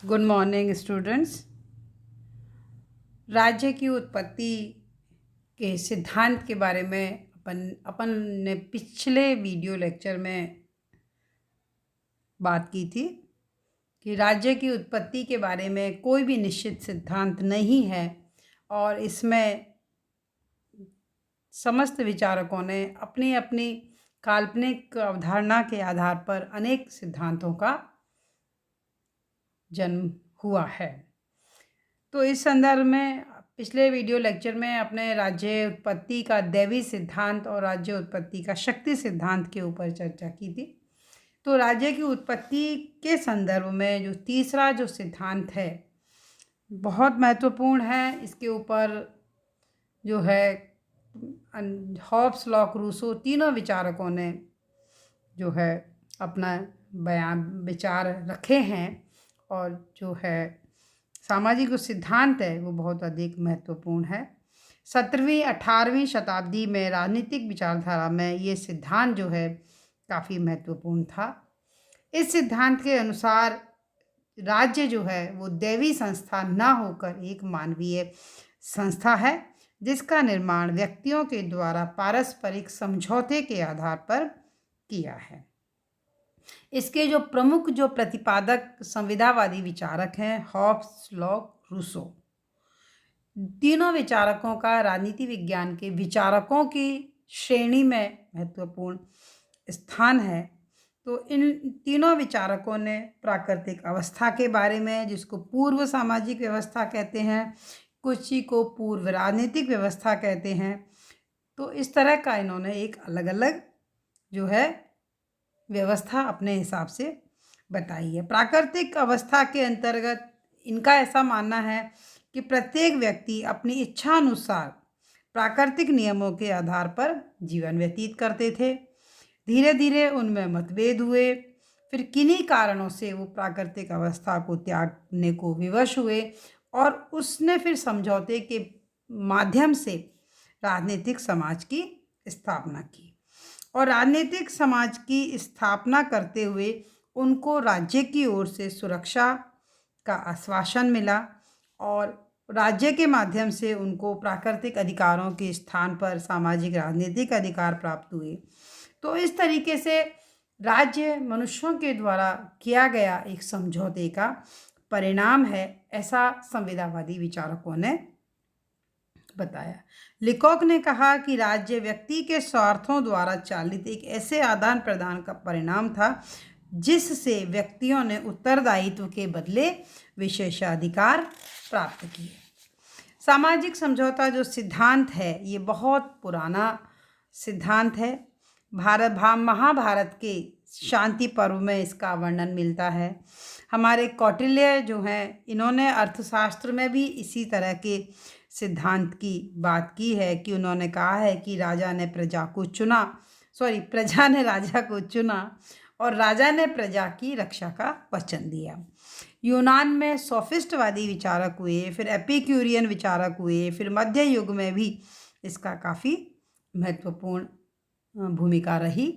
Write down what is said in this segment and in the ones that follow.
Good morning students. राज्य की उत्पत्ति के सिद्धांत के बारे में अपन ने पिछले वीडियो लेक्चर में बात की थी कि राज्य की उत्पत्ति के बारे में कोई भी निश्चित सिद्धांत नहीं है और इसमें समस्त विचारकों ने अपनी अपनी काल्पनिक अवधारणा के आधार पर अनेक सिद्धांतों का जन्म हुआ है। तो इस संदर्भ में पिछले वीडियो लेक्चर में अपने राज्य उत्पत्ति का दैवी सिद्धांत और राज्य उत्पत्ति का शक्ति सिद्धांत के ऊपर चर्चा की थी। तो राज्य की उत्पत्ति के संदर्भ में जो तीसरा जो सिद्धांत है बहुत महत्वपूर्ण है। इसके ऊपर जो है हॉब्स, लॉक, रूसो तीनों विचारकों ने जो है अपना बयान विचार रखे हैं और जो है सामाजिक जो सिद्धांत है वो बहुत अधिक महत्वपूर्ण है। 17वीं 18वीं शताब्दी में राजनीतिक विचारधारा में ये सिद्धांत जो है काफ़ी महत्वपूर्ण था। इस सिद्धांत के अनुसार राज्य जो है वो दैवी संस्था ना होकर एक मानवीय संस्था है जिसका निर्माण व्यक्तियों के द्वारा पारस्परिक समझौते के आधार पर किया है। इसके जो प्रमुख जो प्रतिपादक संविदावादी विचारक हैं हॉब्स, लॉक, रूसो, तीनों विचारकों का राजनीति विज्ञान के विचारकों की श्रेणी में महत्वपूर्ण स्थान है। तो इन तीनों विचारकों ने प्राकृतिक अवस्था के बारे में, जिसको पूर्व सामाजिक व्यवस्था कहते हैं, कुछ ही को पूर्व राजनीतिक व्यवस्था कहते हैं, तो इस तरह का इन्होंने एक अलग अलग जो है व्यवस्था अपने हिसाब से बताई है। प्राकृतिक अवस्था के अंतर्गत इनका ऐसा मानना है कि प्रत्येक व्यक्ति अपनी इच्छा अनुसार प्राकृतिक नियमों के आधार पर जीवन व्यतीत करते थे। धीरे धीरे उनमें मतभेद हुए, फिर किन्हीं कारणों से वो प्राकृतिक अवस्था को त्यागने को विवश हुए और उसने फिर समझौते के माध्यम से राजनीतिक समाज की स्थापना की और राजनीतिक समाज की स्थापना करते हुए उनको राज्य की ओर से सुरक्षा का आश्वासन मिला और राज्य के माध्यम से उनको प्राकृतिक अधिकारों के स्थान पर सामाजिक राजनीतिक अधिकार प्राप्त हुए। तो इस तरीके से राज्य मनुष्यों के द्वारा किया गया एक समझौते का परिणाम है, ऐसा संविदावादी विचारकों ने बताया। लिकॉक ने कहा कि राज्य व्यक्ति के स्वार्थों द्वारा चालित एक ऐसे आदान प्रदान का परिणाम था जिससे व्यक्तियों ने उत्तरदायित्व के बदले विशेषाधिकार प्राप्त किए। सामाजिक समझौता जो सिद्धांत है ये बहुत पुराना सिद्धांत है। महाभारत के शांति पर्व में इसका वर्णन मिलता है। हमारे कौटिल्य जो हैं इन्होंने अर्थशास्त्र में भी इसी तरह के सिद्धांत की बात की है कि उन्होंने कहा है कि प्रजा ने राजा को चुना और राजा ने प्रजा की रक्षा का वचन दिया। यूनान में सोफिस्टवादी विचारक हुए, फिर एपिक्यूरियन विचारक हुए, फिर मध्य युग में भी इसका काफ़ी महत्वपूर्ण भूमिका रही।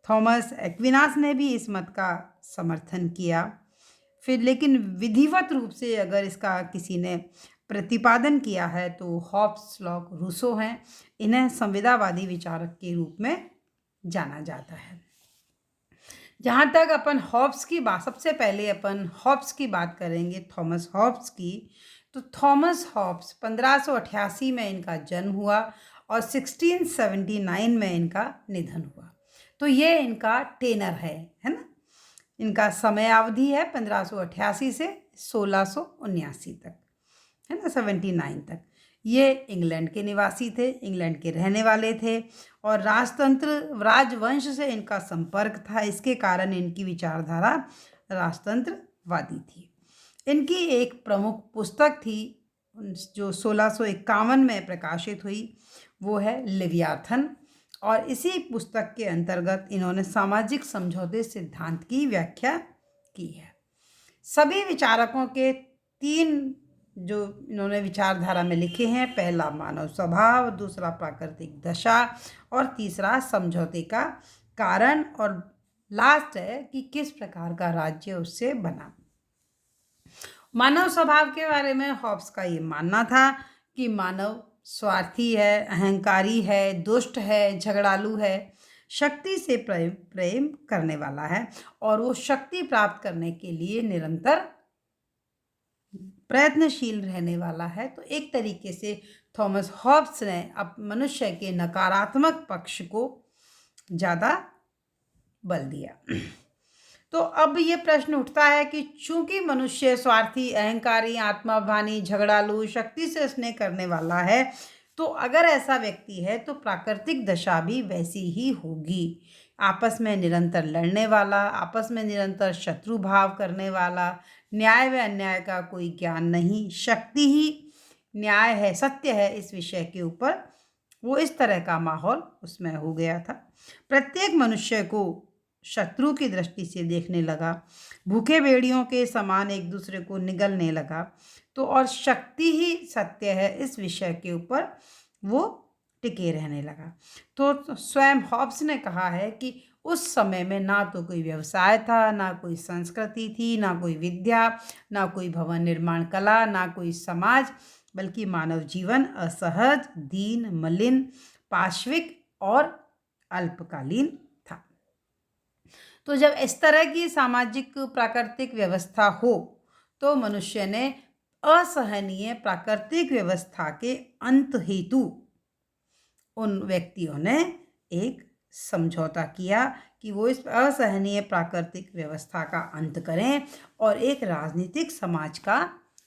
थॉमस एक्विनास ने भी इस मत का समर्थन किया। फिर लेकिन विधिवत रूप से अगर इसका किसी ने प्रतिपादन किया है तो हॉब्स, लॉक, रूसो हैं। इन्हें संविदावादी विचारक के रूप में जाना जाता है। जहाँ तक अपन हॉब्स की बात, सबसे पहले अपन हॉब्स की बात करेंगे, थॉमस हॉब्स की। तो थॉमस हॉब्स 1588 में इनका जन्म हुआ और 1679 में इनका निधन हुआ। तो ये इनका टेनर है ना। इनका समयावधि है 1588 से 1679 तक, है ना, 79 तक। ये इंग्लैंड के निवासी थे, इंग्लैंड के रहने वाले थे और राजवंश से इनका संपर्क था। इसके कारण इनकी विचारधारा राजतंत्रवादी थी। इनकी एक प्रमुख पुस्तक थी जो 1651 में प्रकाशित हुई, वो है लिवियाथन, और इसी पुस्तक के अंतर्गत इन्होंने सामाजिक समझौते सिद्धांत की व्याख्या की है। सभी विचारकों के 3 जो इन्होंने विचारधारा में लिखे हैं, पहला मानव स्वभाव, दूसरा प्राकृतिक दशा और तीसरा समझौते का कारण, और लास्ट है कि किस प्रकार का राज्य उससे बना। मानव स्वभाव के बारे में हॉब्स का ये मानना था कि मानव स्वार्थी है, अहंकारी है, दुष्ट है, झगड़ालू है, शक्ति से प्रेम प्रेम करने वाला है और वो शक्ति प्राप्त करने के लिए निरंतर प्रयत्नशील रहने वाला है। तो एक तरीके से थॉमस हॉब्स ने अब मनुष्य के नकारात्मक पक्ष को ज़्यादा बल दिया। तो अब ये प्रश्न उठता है कि चूंकि मनुष्य स्वार्थी, अहंकारी, आत्माभिमानी, झगड़ालू, शक्ति से स्नेह करने वाला है, तो अगर ऐसा व्यक्ति है तो प्राकृतिक दशा भी वैसी ही होगी। आपस में निरंतर लड़ने वाला, आपस में निरंतर शत्रु भाव करने वाला, न्याय व अन्याय का कोई ज्ञान नहीं, शक्ति ही न्याय है, सत्य है, इस विषय के ऊपर वो इस तरह का माहौल उसमें हो गया था। प्रत्येक मनुष्य को शत्रु की दृष्टि से देखने लगा, भूखे भेड़ियों के समान एक दूसरे को निगलने लगा। तो और शक्ति ही सत्य है, इस विषय के ऊपर वो टिके रहने लगा। तो स्वयं हॉब्स ने कहा है कि उस समय में ना तो कोई व्यवसाय था, ना कोई संस्कृति थी, ना कोई विद्या, ना कोई भवन निर्माण कला, ना कोई समाज, बल्कि मानव जीवन असहज, दीन, मलिन, पाशविक और अल्पकालीन था। तो जब इस तरह की सामाजिक प्राकृतिक व्यवस्था हो तो मनुष्य ने असहनीय प्राकृतिक व्यवस्था के अंत हेतु उन व्यक्तियों ने एक समझौता किया कि वो इस असहनीय प्राकृतिक व्यवस्था का अंत करें और एक राजनीतिक समाज का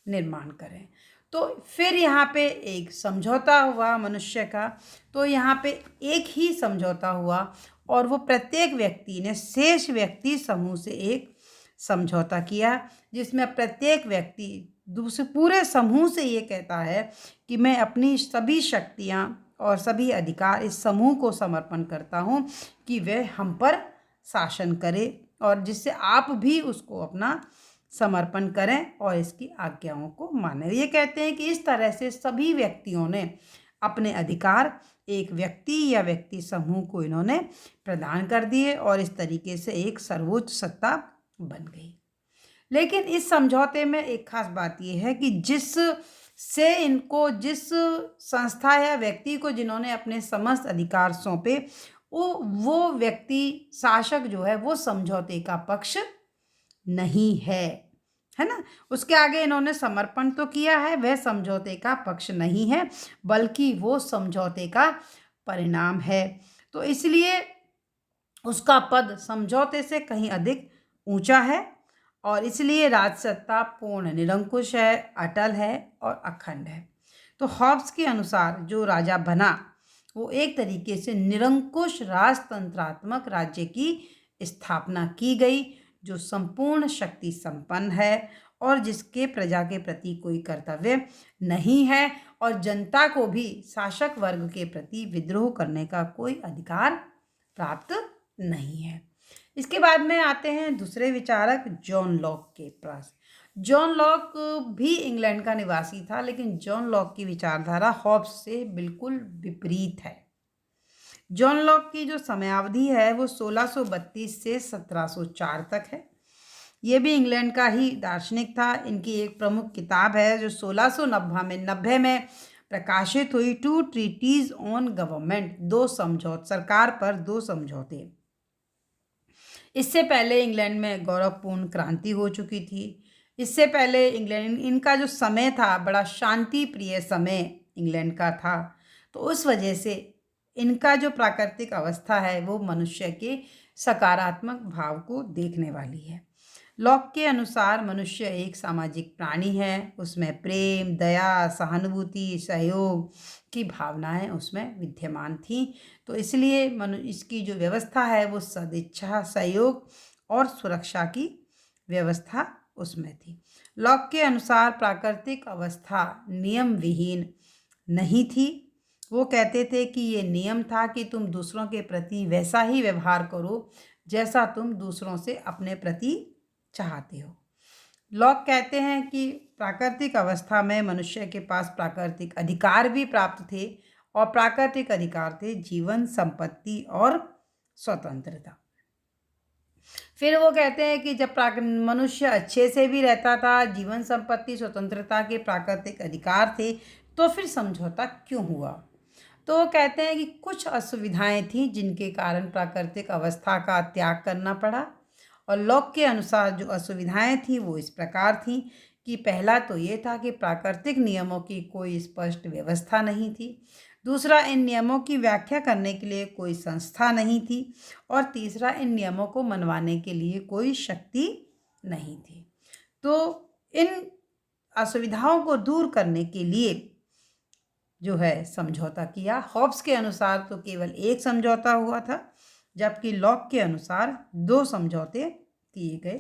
निर्माण करें। तो फिर यहाँ पे एक समझौता हुआ मनुष्य का। तो यहाँ पे एक ही समझौता हुआ और वो प्रत्येक व्यक्ति ने शेष व्यक्ति समूह से एक समझौता किया, जिसमें प्रत्येक व्यक्ति दूसरे पूरे समूह से ये कहता है कि मैं अपनी सभी शक्तियाँ और सभी अधिकार इस समूह को समर्पण करता हूँ कि वह हम पर शासन करे और जिससे आप भी उसको अपना समर्पण करें और इसकी आज्ञाओं को मानें। ये कहते हैं कि इस तरह से सभी व्यक्तियों ने अपने अधिकार एक व्यक्ति या व्यक्ति समूह को इन्होंने प्रदान कर दिए और इस तरीके से एक सर्वोच्च सत्ता बन गई। लेकिन इस समझौते में एक खास बात यह है कि जिस संस्था या व्यक्ति को जिन्होंने अपने समस्त अधिकार सौंपे, वो व्यक्ति शासक जो है वो समझौते का पक्ष नहीं है ना। उसके आगे इन्होंने समर्पण तो किया है, वह समझौते का पक्ष नहीं है, बल्कि वो समझौते का परिणाम है। तो इसलिए उसका पद समझौते से कहीं अधिक ऊंचा है और इसलिए राजसत्ता पूर्ण निरंकुश है, अटल है और अखंड है। तो हॉब्स के अनुसार जो राजा बना वो एक तरीके से निरंकुश राजतंत्रात्मक राज्य की स्थापना की गई, जो संपूर्ण शक्ति संपन्न है और जिसके प्रजा के प्रति कोई कर्तव्य नहीं है और जनता को भी शासक वर्ग के प्रति विद्रोह करने का कोई अधिकार प्राप्त नहीं है। इसके बाद में आते हैं दूसरे विचारक जॉन लॉक के पास। जॉन लॉक भी इंग्लैंड का निवासी था, लेकिन जॉन लॉक की विचारधारा हॉब्स से बिल्कुल विपरीत है। जॉन लॉक की जो समयावधि है वो 1632 से 1704 तक है। ये भी इंग्लैंड का ही दार्शनिक था। इनकी एक प्रमुख किताब है जो 1690 में प्रकाशित हुई, टू ट्रीटीज ऑन गवर्नमेंट, सरकार पर दो समझौते। इससे पहले इंग्लैंड में गौरवपूर्ण क्रांति हो चुकी थी। इससे पहले इंग्लैंड, इनका जो समय था बड़ा शांति प्रिय समय इंग्लैंड का था। तो उस वजह से इनका जो प्राकृतिक अवस्था है वो मनुष्य के सकारात्मक भाव को देखने वाली है। लॉक के अनुसार मनुष्य एक सामाजिक प्राणी है, उसमें प्रेम, दया, सहानुभूति, सहयोग की भावनाएं उसमें विद्यमान थी। तो इसलिए इसकी जो व्यवस्था है वो सदिच्छा, सहयोग और सुरक्षा की व्यवस्था उसमें थी। लॉक के अनुसार प्राकृतिक अवस्था नियम विहीन नहीं थी। वो कहते थे कि ये नियम था कि तुम दूसरों के प्रति वैसा ही व्यवहार करो जैसा तुम दूसरों से अपने प्रति चाहते हो। लॉक कहते हैं कि प्राकृतिक अवस्था में मनुष्य के पास प्राकृतिक अधिकार भी प्राप्त थे और प्राकृतिक अधिकार थे जीवन, संपत्ति और स्वतंत्रता। फिर वो कहते हैं कि जब मनुष्य अच्छे से भी रहता था, जीवन संपत्ति स्वतंत्रता के प्राकृतिक अधिकार थे, तो फिर समझौता क्यों हुआ? तो वो कहते हैं कि कुछ असुविधाएं थीं जिनके कारण प्राकृतिक अवस्था का त्याग करना पड़ा। और लॉक के अनुसार जो असुविधाएं थीं वो इस प्रकार थीं कि पहला तो ये था कि प्राकृतिक नियमों की कोई स्पष्ट व्यवस्था नहीं थी। दूसरा, इन नियमों की व्याख्या करने के लिए कोई संस्था नहीं थी। और तीसरा, इन नियमों को मनवाने के लिए कोई शक्ति नहीं थी। तो इन असुविधाओं को दूर करने के लिए जो है समझौता किया। हॉब्स के अनुसार तो केवल एक समझौता हुआ था, जबकि लॉक के अनुसार 2 समझौते किए गए।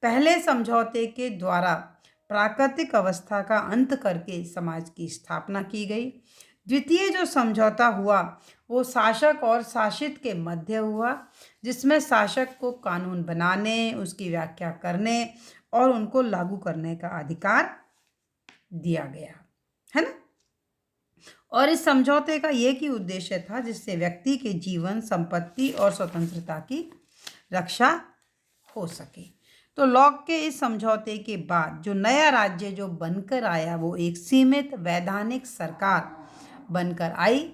पहले समझौते के द्वारा प्राकृतिक अवस्था का अंत करके समाज की स्थापना की गई। द्वितीय जो समझौता हुआ वो शासक और शासित के मध्य हुआ, जिसमें शासक को कानून बनाने, उसकी व्याख्या करने और उनको लागू करने का अधिकार दिया गया, है ना? और इस समझौते का एक ही उद्देश्य था, जिससे व्यक्ति के जीवन, संपत्ति और स्वतंत्रता की रक्षा हो सके। तो लॉक के इस समझौते के बाद जो नया राज्य जो बनकर आया वो एक सीमित वैधानिक सरकार बनकर आई,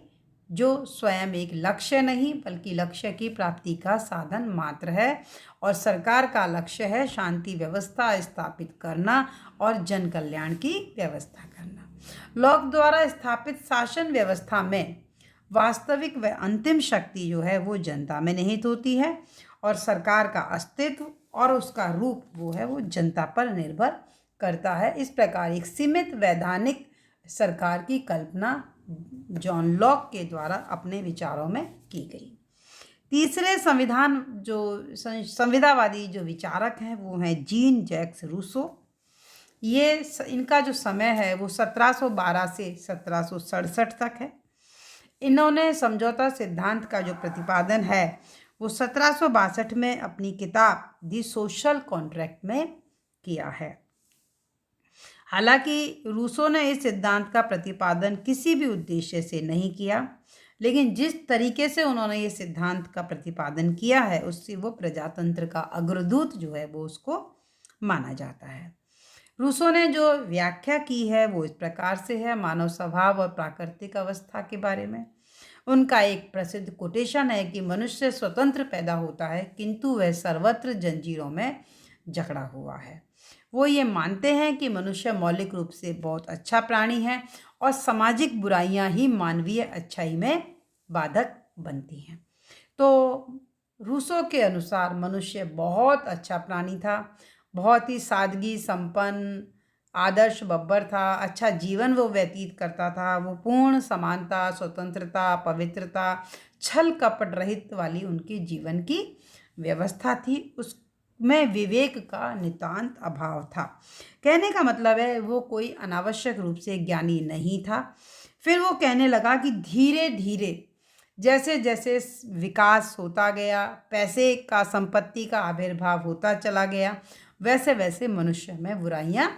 जो स्वयं एक लक्ष्य नहीं बल्कि लक्ष्य की प्राप्ति का साधन मात्र है। और सरकार का लक्ष्य है शांति व्यवस्था स्थापित करना और जन कल्याण की व्यवस्था करना। लॉक द्वारा स्थापित शासन व्यवस्था में वास्तविक व अंतिम शक्ति जो है वो जनता में निहित होती है, और सरकार का अस्तित्व और उसका रूप वो है वो जनता पर निर्भर करता है। इस प्रकार एक सीमित वैधानिक सरकार की कल्पना जॉन लॉक के द्वारा अपने विचारों में की गई। तीसरे संविधावादी जो विचारक हैं वो हैं जीन जैक्स रूसो। इनका जो समय है वो 1712 से 1767 तक है। इन्होंने समझौता सिद्धांत का जो प्रतिपादन है वो 1762 में अपनी किताब दी सोशल कॉन्ट्रैक्ट में किया है। हालांकि रूसो ने इस सिद्धांत का प्रतिपादन किसी भी उद्देश्य से नहीं किया, लेकिन जिस तरीके से उन्होंने ये सिद्धांत का प्रतिपादन किया है उससे वो प्रजातंत्र का अग्रदूत जो है वो उसको माना जाता है। रूसो ने जो व्याख्या की है वो इस प्रकार से है, मानव स्वभाव और प्राकृतिक अवस्था के बारे में। उनका एक प्रसिद्ध कोटेशन है कि मनुष्य स्वतंत्र पैदा होता है किंतु वह सर्वत्र जंजीरों में जकड़ा हुआ है। वो ये मानते हैं कि मनुष्य मौलिक रूप से बहुत अच्छा प्राणी है और सामाजिक बुराइयां ही मानवीय अच्छाई में बाधक बनती हैं। तो रूसो के अनुसार मनुष्य बहुत अच्छा प्राणी था, बहुत ही सादगी संपन्न आदर्श बब्बर था, अच्छा जीवन वो व्यतीत करता था। वो पूर्ण समानता, स्वतंत्रता, पवित्रता, छल कपट रहित वाली उनके जीवन की व्यवस्था थी। उसमें विवेक का नितांत अभाव था। कहने का मतलब है वो कोई अनावश्यक रूप से ज्ञानी नहीं था। फिर वो कहने लगा कि धीरे धीरे जैसे जैसे विकास होता गया, पैसे का, संपत्ति का आविर्भाव होता चला गया, वैसे वैसे मनुष्य में बुराइयां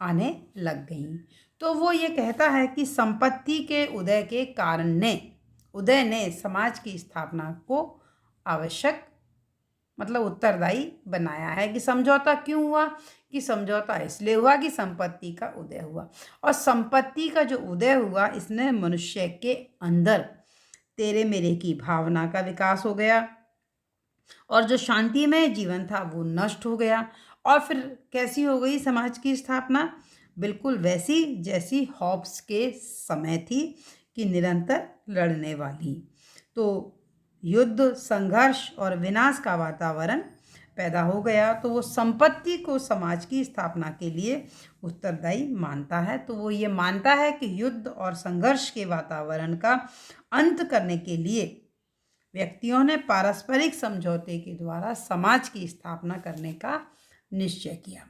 आने लग गईं। तो वो ये कहता है कि संपत्ति के उदय के कारण उदय ने समाज की स्थापना को आवश्यक मतलब उत्तरदायी बनाया है। कि समझौता क्यों हुआ? कि समझौता इसलिए हुआ कि संपत्ति का उदय हुआ, और संपत्ति का जो उदय हुआ इसने मनुष्य के अंदर तेरे मेरे की भावना का विकास हो गया, और जो शांतिमय जीवन था वो नष्ट हो गया। और फिर कैसी हो गई समाज की स्थापना? बिल्कुल वैसी जैसी हॉब्स के समय थी, कि निरंतर लड़ने वाली। तो युद्ध, संघर्ष और विनाश का वातावरण पैदा हो गया। तो वो संपत्ति को समाज की स्थापना के लिए उत्तरदायी मानता है। तो वो ये मानता है कि युद्ध और संघर्ष के वातावरण का अंत करने के लिए व्यक्तियों ने पारस्परिक समझौते के द्वारा समाज की स्थापना करने का निश्चय किया।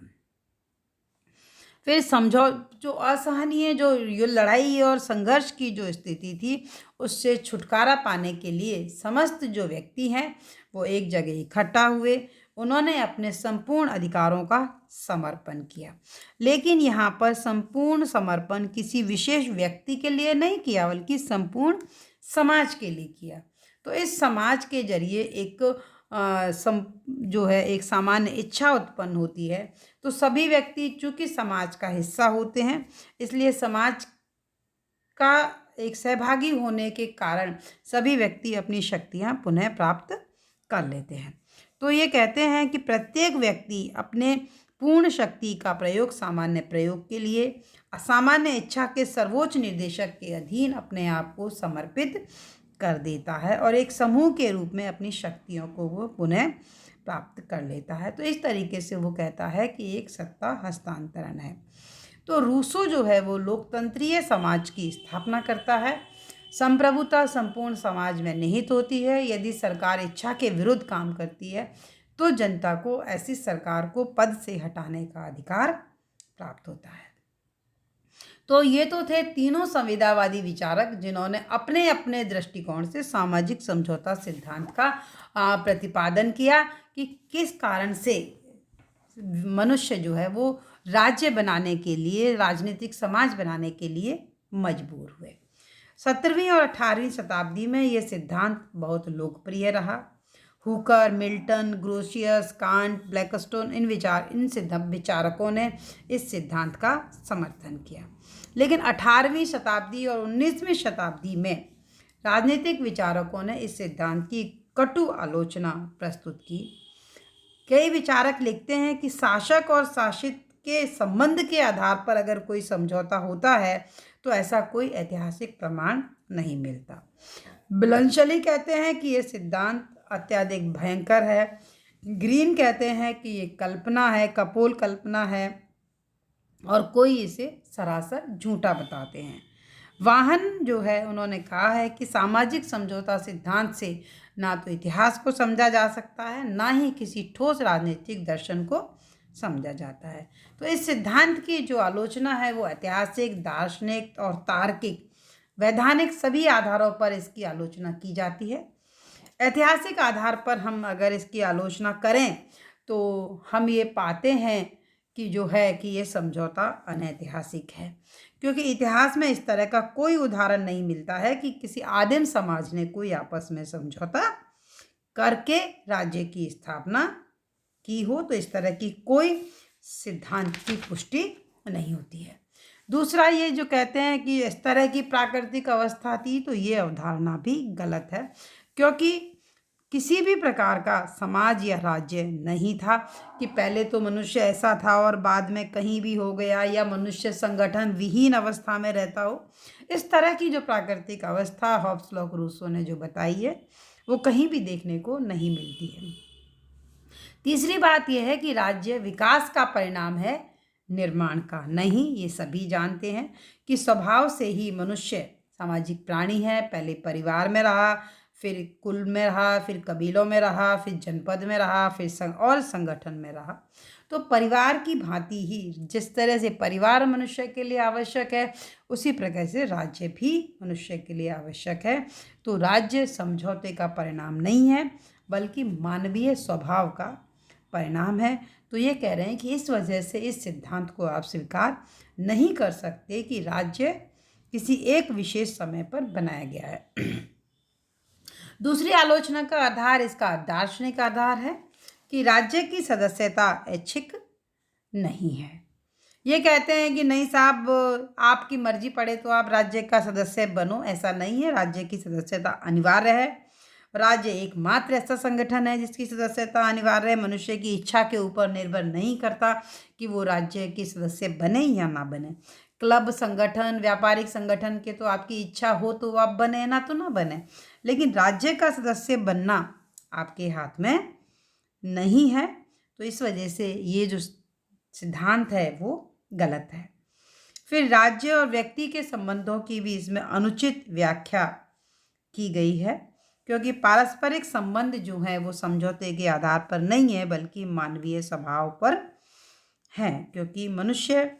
फिर जो असहनीय जो लड़ाई और संघर्ष की जो स्थिति थी उससे छुटकारा पाने के लिए समस्त जो व्यक्ति हैं वो एक जगह इकट्ठा हुए। उन्होंने अपने संपूर्ण अधिकारों का समर्पण किया, लेकिन यहाँ पर संपूर्ण समर्पण किसी विशेष व्यक्ति के लिए नहीं किया बल्कि संपूर्ण समाज के लिए किया। तो इस समाज के जरिए एक जो है एक सामान्य इच्छा उत्पन्न होती है, तो सभी व्यक्ति चूंकि समाज का हिस्सा होते हैं, इसलिए समाज का एक सहभागी होने के कारण सभी व्यक्ति अपनी शक्तियां पुनः प्राप्त कर लेते हैं। तो ये कहते हैं कि प्रत्येक व्यक्ति अपने पूर्ण शक्ति का प्रयोग सामान्य प्रयोग के लिए असामान्य इच्छा के सर्वोच्च निर्देशक के अधीन अपने आप को समर्पित कर देता है और एक समूह के रूप में अपनी शक्तियों को वो पुनः प्राप्त कर लेता है। तो इस तरीके से वो कहता है कि एक सत्ता हस्तांतरण है। तो रूसो जो है वो लोकतंत्रीय समाज की स्थापना करता है। संप्रभुता संपूर्ण समाज में निहित होती है। यदि सरकार इच्छा के विरुद्ध काम करती है तो जनता को ऐसी सरकार को पद से हटाने का अधिकार प्राप्त होता है। तो ये तो थे तीनों संविदावादी विचारक जिन्होंने अपने अपने दृष्टिकोण से सामाजिक समझौता सिद्धांत का प्रतिपादन किया कि किस कारण से मनुष्य जो है वो राज्य बनाने के लिए, राजनीतिक समाज बनाने के लिए मजबूर हुए। 17वीं और 18वीं शताब्दी में ये सिद्धांत बहुत लोकप्रिय रहा। Hooker, Milton, Grotius, Kant, Blackstone इन विचारकों ने इस सिद्धांत का समर्थन किया। लेकिन 18वीं शताब्दी और 19वीं शताब्दी में राजनीतिक विचारकों ने इस सिद्धांत की कटु आलोचना प्रस्तुत की। कई विचारक लिखते हैं कि शासक और शासित के संबंध के आधार पर अगर कोई समझौता होता है तो ऐसा कोई ऐतिहासिक प्रमाण नहीं मिलता। बिलनशली कहते हैं कि यह सिद्धांत अत्यधिक भयंकर है। ग्रीन कहते हैं कि ये कल्पना है, कपोल कल्पना है और कोई इसे सरासर झूठा बताते हैं। वाहन जो है उन्होंने कहा है कि सामाजिक समझौता सिद्धांत से ना तो इतिहास को समझा जा सकता है, ना ही किसी ठोस राजनीतिक दर्शन को समझा जाता है। तो इस सिद्धांत की जो आलोचना है वो ऐतिहासिक, दार्शनिक और तार्किक, वैधानिक सभी आधारों पर इसकी आलोचना की जाती है। ऐतिहासिक आधार पर हम अगर इसकी आलोचना करें तो हम ये पाते हैं कि जो है कि ये समझौता अनैतिहासिक है, क्योंकि इतिहास में इस तरह का कोई उदाहरण नहीं मिलता है कि किसी आदिम समाज ने कोई आपस में समझौता करके राज्य की स्थापना की हो। तो इस तरह की कोई सिद्धांत की पुष्टि नहीं होती है। दूसरा, ये जो कहते हैं कि इस तरह की प्राकृतिक अवस्था थी, तो ये अवधारणा भी गलत है, क्योंकि किसी भी प्रकार का समाज या राज्य नहीं था कि पहले तो मनुष्य ऐसा था और बाद में कहीं भी हो गया, या मनुष्य संगठन विहीन अवस्था में रहता हो। इस तरह की जो प्राकृतिक अवस्था हॉब्स, लॉक, रूसो ने जो बताई है वो कहीं भी देखने को नहीं मिलती है। तीसरी बात यह है कि राज्य विकास का परिणाम है, निर्माण का नहीं। ये सभी जानते हैं कि स्वभाव से ही मनुष्य सामाजिक प्राणी है। पहले परिवार में रहा, फिर कुल में रहा, फिर कबीलों में रहा, फिर जनपद में रहा, फिर संगठन में रहा। तो परिवार की भांति ही जिस तरह से परिवार मनुष्य के लिए आवश्यक है, उसी प्रकार से राज्य भी मनुष्य के लिए आवश्यक है। तो राज्य समझौते का परिणाम नहीं है, बल्कि मानवीय स्वभाव का परिणाम है। तो ये कह रहे हैं कि इस वजह से इस सिद्धांत को आप स्वीकार नहीं कर सकते कि राज्य किसी एक विशेष समय पर बनाया गया है। दूसरी आलोचना का आधार इसका दार्शनिक आधार है कि राज्य की सदस्यता ऐच्छिक नहीं है। ये कहते हैं कि नहीं साहब, आपकी मर्जी पड़े तो आप राज्य का सदस्य बनो, ऐसा नहीं है। राज्य की सदस्यता अनिवार्य है। राज्य एकमात्र ऐसा संगठन है जिसकी सदस्यता अनिवार्य है। मनुष्य की इच्छा के ऊपर निर्भर नहीं करता कि वो राज्य की सदस्य बने या ना बने। क्लब, संगठन, व्यापारिक संगठन के तो आपकी इच्छा हो तो आप बने, ना तो ना बने, लेकिन राज्य का सदस्य बनना आपके हाथ में नहीं है। तो इस वजह से ये जो सिद्धांत है वो गलत है। फिर राज्य और व्यक्ति के संबंधों की भी इसमें अनुचित व्याख्या की गई है, क्योंकि पारस्परिक संबंध जो है वो समझौते के आधार पर नहीं है, बल्कि मानवीय स्वभाव पर है। क्योंकि मनुष्य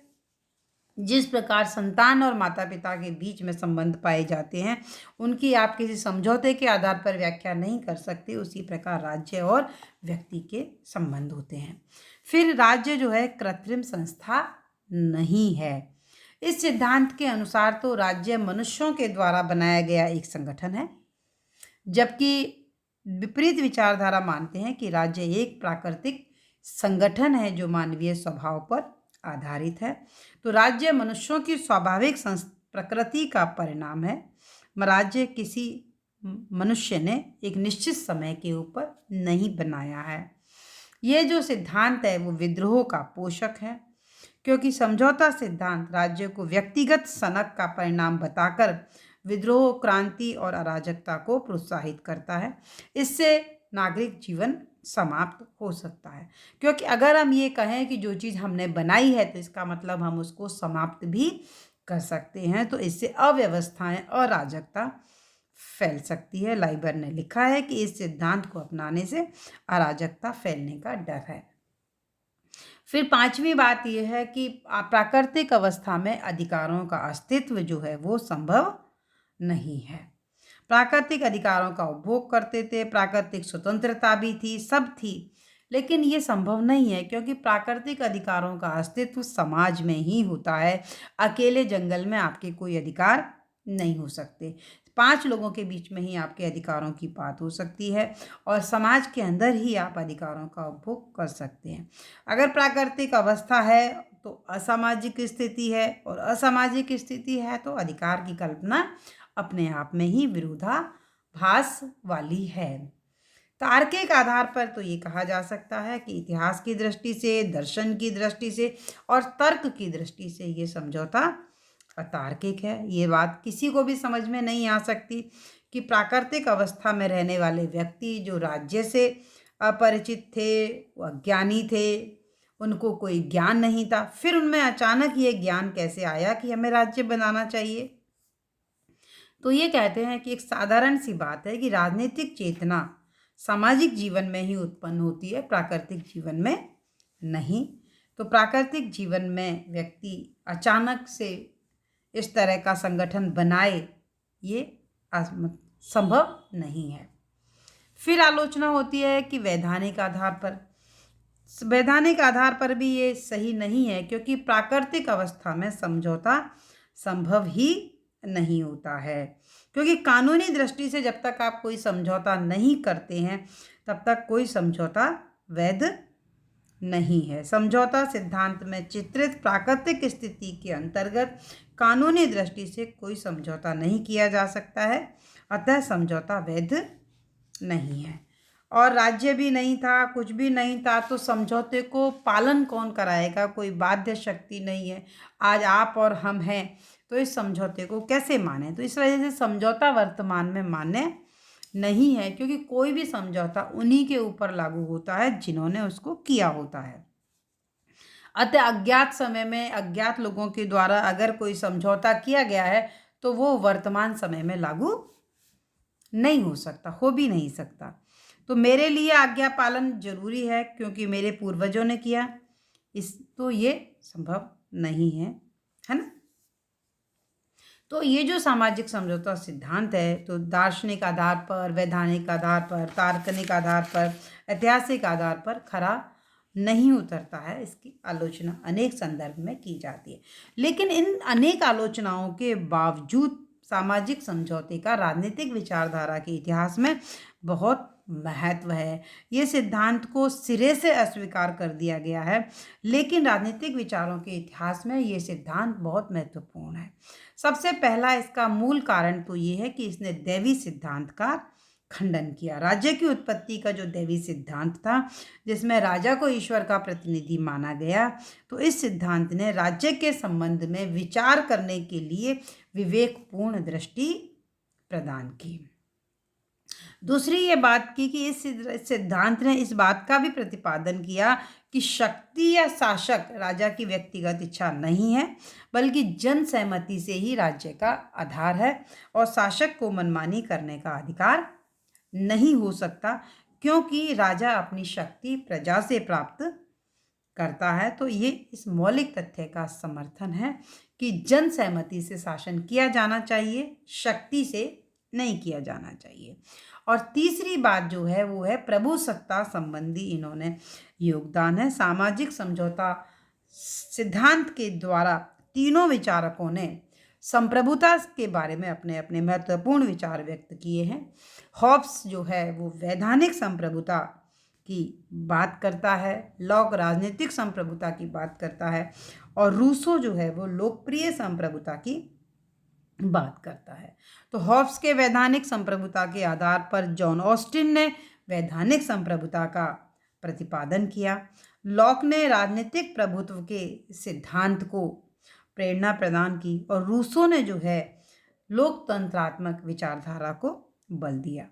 जिस प्रकार संतान और माता पिता के बीच में संबंध पाए जाते हैं, उनकी आप किसी समझौते के आधार पर व्याख्या नहीं कर सकते, उसी प्रकार राज्य और व्यक्ति के संबंध होते हैं। फिर राज्य जो है कृत्रिम संस्था नहीं है। इस सिद्धांत के अनुसार तो राज्य मनुष्यों के द्वारा बनाया गया एक संगठन है, जबकि विपरीत विचारधारा मानते हैं कि राज्य एक प्राकृतिक संगठन है जो मानवीय स्वभाव पर आधारित है। तो राज्य मनुष्यों की स्वाभाविक प्रकृति का परिणाम है। राज्य किसी मनुष्य ने एक निश्चित समय के ऊपर नहीं बनाया है। ये जो सिद्धांत है वो विद्रोह का पोषक है, क्योंकि समझौता सिद्धांत राज्य को व्यक्तिगत सनक का परिणाम बताकर विद्रोह, क्रांति और अराजकता को प्रोत्साहित करता है। इससे नागरिक जीवन समाप्त हो सकता है, क्योंकि अगर हम ये कहें कि जो चीज़ हमने बनाई है तो इसका मतलब हम उसको समाप्त भी कर सकते हैं, तो इससे अव्यवस्थाएं, अराजकता फैल सकती है। लाइबर ने लिखा है कि इस सिद्धांत को अपनाने से अराजकता फैलने का डर है। फिर पांचवी बात यह है कि प्राकृतिक अवस्था में अधिकारों का अस्तित्व जो है वो संभव नहीं है। प्राकृतिक अधिकारों का उपभोग करते थे, प्राकृतिक स्वतंत्रता भी थी, सब थी, लेकिन ये संभव नहीं है, क्योंकि प्राकृतिक अधिकारों का अस्तित्व समाज में ही होता है। अकेले जंगल में आपके कोई अधिकार नहीं हो सकते। 5 लोगों के बीच में ही आपके अधिकारों की बात हो सकती है, और समाज के अंदर ही आप अधिकारों का उपभोग कर सकते हैं। अगर प्राकृतिक अवस्था है तो असामाजिक स्थिति है, और असामाजिक स्थिति है तो अधिकार की कल्पना अपने आप में ही विरोधाभास वाली है। तार्किक आधार पर तो ये कहा जा सकता है कि इतिहास की दृष्टि से, दर्शन की दृष्टि से और तर्क की दृष्टि से ये समझौता अतार्किक है। ये बात किसी को भी समझ में नहीं आ सकती कि प्राकृतिक अवस्था में रहने वाले व्यक्ति जो राज्य से अपरिचित थे, वो अज्ञानी थे, उनको कोई ज्ञान नहीं था, फिर उनमें अचानक ये ज्ञान कैसे आया कि हमें राज्य बनाना चाहिए। तो ये कहते हैं कि एक साधारण सी बात है कि राजनीतिक चेतना सामाजिक जीवन में ही उत्पन्न होती है, प्राकृतिक जीवन में नहीं। तो प्राकृतिक जीवन में व्यक्ति अचानक से इस तरह का संगठन बनाए, ये संभव नहीं है। फिर आलोचना होती है कि वैधानिक आधार पर भी ये सही नहीं है, क्योंकि प्राकृतिक अवस्था में समझौता संभव ही नहीं होता है, क्योंकि कानूनी दृष्टि से जब तक आप कोई समझौता नहीं करते हैं तब तक कोई समझौता वैध नहीं है। समझौता सिद्धांत में चित्रित प्राकृतिक स्थिति के अंतर्गत कानूनी दृष्टि से कोई समझौता नहीं किया जा सकता है, अतः समझौता वैध नहीं है। और राज्य भी नहीं था, कुछ भी नहीं था, तो समझौते को पालन कौन कराएगा? कोई बाध्य शक्ति नहीं है। आज आप और हम हैं, तो इस समझौते को कैसे माने? तो इस वजह से समझौता वर्तमान में मान्य नहीं है, क्योंकि कोई भी समझौता उन्हीं के ऊपर लागू होता है जिन्होंने उसको किया होता है। अतः अज्ञात समय में अज्ञात लोगों के द्वारा अगर कोई समझौता किया गया है तो वो वर्तमान समय में लागू नहीं हो सकता, हो भी नहीं सकता। तो मेरे लिए आज्ञा पालन जरूरी है क्योंकि मेरे पूर्वजों ने किया, तो ये संभव नहीं है, है ना। तो ये जो सामाजिक समझौता सिद्धांत है, तो दार्शनिक आधार पर, वैधानिक आधार पर, तार्किक आधार पर, ऐतिहासिक आधार पर खरा नहीं उतरता है। इसकी आलोचना अनेक संदर्भ में की जाती है, लेकिन इन अनेक आलोचनाओं के बावजूद सामाजिक समझौते का राजनीतिक विचारधारा के इतिहास में बहुत महत्व है। ये सिद्धांत को सिरे से अस्वीकार कर दिया गया है, लेकिन राजनीतिक विचारों के इतिहास में ये सिद्धांत बहुत महत्वपूर्ण है। सबसे पहला इसका मूल कारण तो ये है कि इसने दैवी सिद्धांत का खंडन किया। राज्य की उत्पत्ति का जो दैवी सिद्धांत था, जिसमें राजा को ईश्वर का प्रतिनिधि माना गया, तो इस सिद्धांत ने राज्य के संबंध में विचार करने के लिए विवेकपूर्ण दृष्टि प्रदान की। दूसरी ये बात की कि इस सिद्धांत ने इस बात का भी प्रतिपादन किया कि शक्ति या शासक राजा की व्यक्तिगत इच्छा नहीं है, बल्कि जन सहमति से ही राज्य का आधार है, और शासक को मनमानी करने का अधिकार नहीं हो सकता, क्योंकि राजा अपनी शक्ति प्रजा से प्राप्त करता है। तो ये इस मौलिक तथ्य का समर्थन है कि जन सहमति से शासन किया जाना चाहिए, शक्ति से नहीं किया जाना चाहिए। और तीसरी बात जो है वो है प्रभु सत्ता संबंधी इन्होंने योगदान है। सामाजिक समझौता सिद्धांत के द्वारा तीनों विचारकों ने संप्रभुता के बारे में अपने अपने महत्वपूर्ण विचार व्यक्त किए हैं। हॉब्स जो है वो वैधानिक संप्रभुता की बात करता है, लॉक राजनीतिक संप्रभुता की बात करता है और रूसो जो है वो लोकप्रिय संप्रभुता की बात करता है। तो हॉब्स के वैधानिक संप्रभुता के आधार पर जॉन ऑस्टिन ने वैधानिक संप्रभुता का प्रतिपादन किया। लॉक ने राजनीतिक प्रभुत्व के सिद्धांत को प्रेरणा प्रदान की और रूसो ने जो है लोकतंत्रात्मक विचारधारा को बल दिया।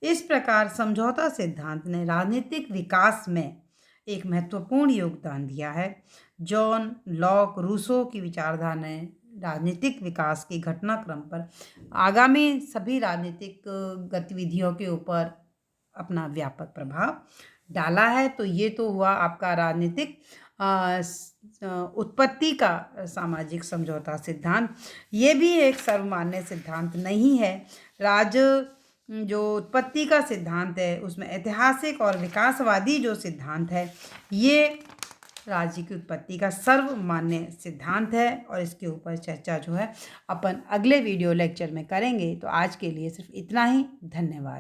इस प्रकार समझौता सिद्धांत ने राजनीतिक विकास में एक महत्वपूर्ण योगदान दिया है। जॉन लॉक रूसो की विचारधारा ने राजनीतिक विकास के घटनाक्रम पर आगामी सभी राजनीतिक गतिविधियों के ऊपर अपना व्यापक प्रभाव डाला है। तो ये तो हुआ आपका राजनीतिक उत्पत्ति का सामाजिक समझौता सिद्धांत। ये भी एक सर्वमान्य सिद्धांत नहीं है। जो उत्पत्ति का सिद्धांत है उसमें ऐतिहासिक और विकासवादी जो सिद्धांत है ये राज्य की उत्पत्ति का सर्वमान्य सिद्धांत है और इसके ऊपर चर्चा जो है अपन अगले वीडियो लेक्चर में करेंगे। तो आज के लिए सिर्फ इतना ही। धन्यवाद।